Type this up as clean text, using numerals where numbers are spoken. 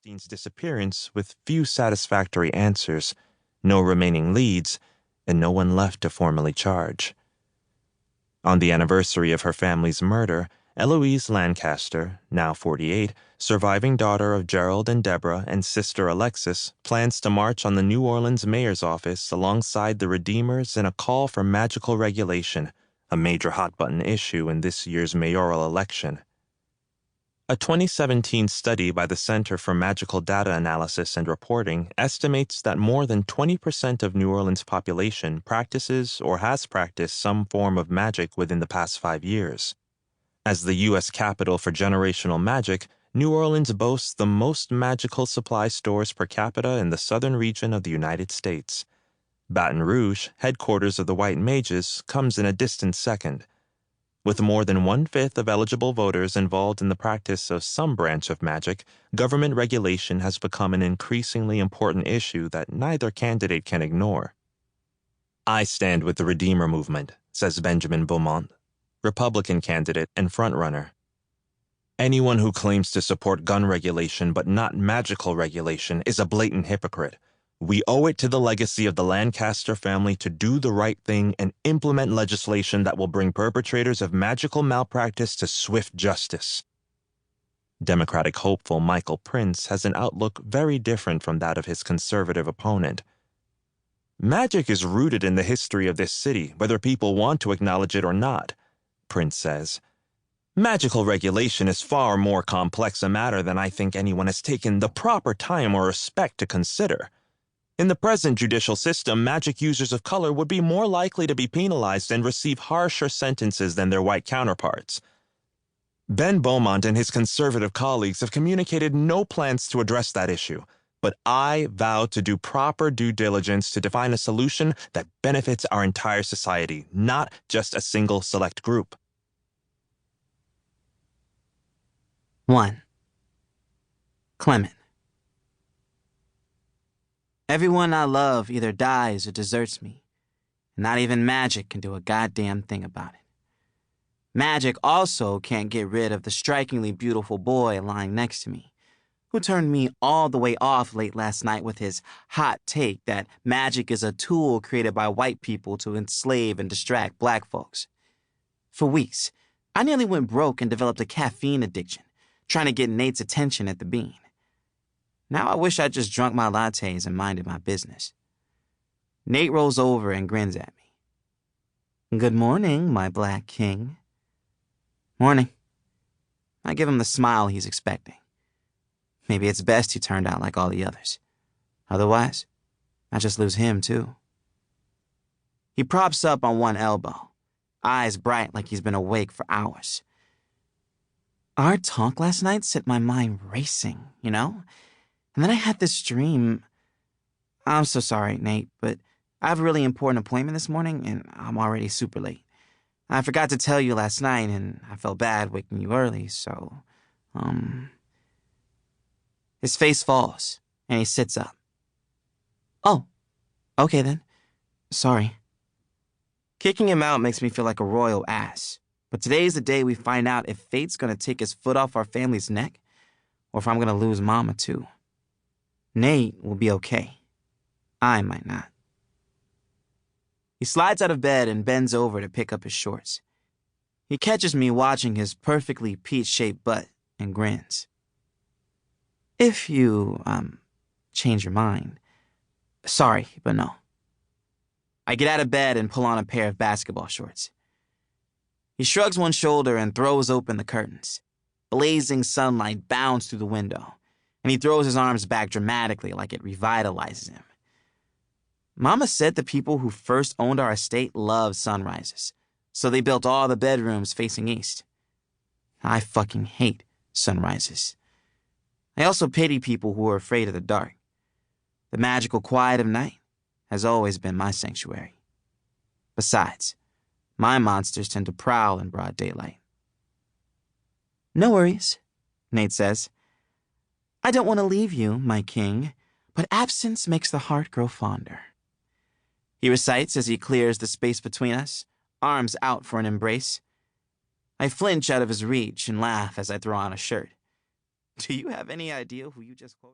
Steen's disappearance with few satisfactory answers, no remaining leads, and no one left to formally charge. On the anniversary of her family's murder, Eloise Lancaster, now 48, surviving daughter of Gerald and Deborah and sister Alexis, plans to march on the New Orleans mayor's office alongside the Redeemers in a call for magical regulation, a major hot-button issue in this year's mayoral election. A 2017 study by the Center for Magical Data Analysis and Reporting estimates that more than 20% of New Orleans' population practices or has practiced some form of magic within the past 5 years. As the U.S. capital for generational magic, New Orleans boasts the most magical supply stores per capita in the southern region of the United States. Baton Rouge, headquarters of the White Mages, comes in a distant second. With more than 1/5 of eligible voters involved in the practice of some branch of magic, government regulation has become an increasingly important issue that neither candidate can ignore. I stand with the Redeemer movement, says Benjamin Beaumont, Republican candidate and frontrunner. Anyone who claims to support gun regulation but not magical regulation is a blatant hypocrite. We owe it to the legacy of the Lancaster family to do the right thing and implement legislation that will bring perpetrators of magical malpractice to swift justice. Democratic hopeful Michael Prince has an outlook very different from that of his conservative opponent. Magic is rooted in the history of this city, whether people want to acknowledge it or not, Prince says. Magical regulation is far more complex a matter than I think anyone has taken the proper time or respect to consider. In the present judicial system, magic users of color would be more likely to be penalized and receive harsher sentences than their white counterparts. Ben Beaumont and his conservative colleagues have communicated no plans to address that issue, but I vow to do proper due diligence to define a solution that benefits our entire society, not just a single select group. 1. Clement. Everyone I love either dies or deserts me, and not even magic can do a goddamn thing about it. Magic also can't get rid of the strikingly beautiful boy lying next to me, who turned me all the way off late last night with his hot take that magic is a tool created by white people to enslave and distract black folks. For weeks, I nearly went broke and developed a caffeine addiction, trying to get Nate's attention at the Bean. Now I wish I'd just drunk my lattes and minded my business. Nate rolls over and grins at me. Good morning, my black king. Morning. I give him the smile he's expecting. Maybe it's best he turned out like all the others. Otherwise, I just lose him too. He props up on one elbow, eyes bright like he's been awake for hours. Our talk last night set my mind racing, you know? And then I had this dream. I'm so sorry, Nate, but I have a really important appointment this morning, and I'm already super late. I forgot to tell you last night, and I felt bad waking you early, so, His face falls, and he sits up. Oh, okay then. Sorry. Kicking him out makes me feel like a royal ass, but today's the day we find out if fate's gonna take his foot off our family's neck, or if I'm gonna lose Mama too. Nate will be okay. I might not. He slides out of bed and bends over to pick up his shorts. He catches me watching his perfectly peach-shaped butt and grins. If you, change your mind. Sorry, but no. I get out of bed and pull on a pair of basketball shorts. He shrugs one shoulder and throws open the curtains. Blazing sunlight bounds through the window, and he throws his arms back dramatically like it revitalizes him. Mama said the people who first owned our estate loved sunrises, so they built all the bedrooms facing east. I fucking hate sunrises. I also pity people who are afraid of the dark. The magical quiet of night has always been my sanctuary. Besides, my monsters tend to prowl in broad daylight. No worries, Nate says. I don't want to leave you, my king, but absence makes the heart grow fonder. He recites as he clears the space between us, arms out for an embrace. I flinch out of his reach and laugh as I throw on a shirt. Do you have any idea who you just quoted?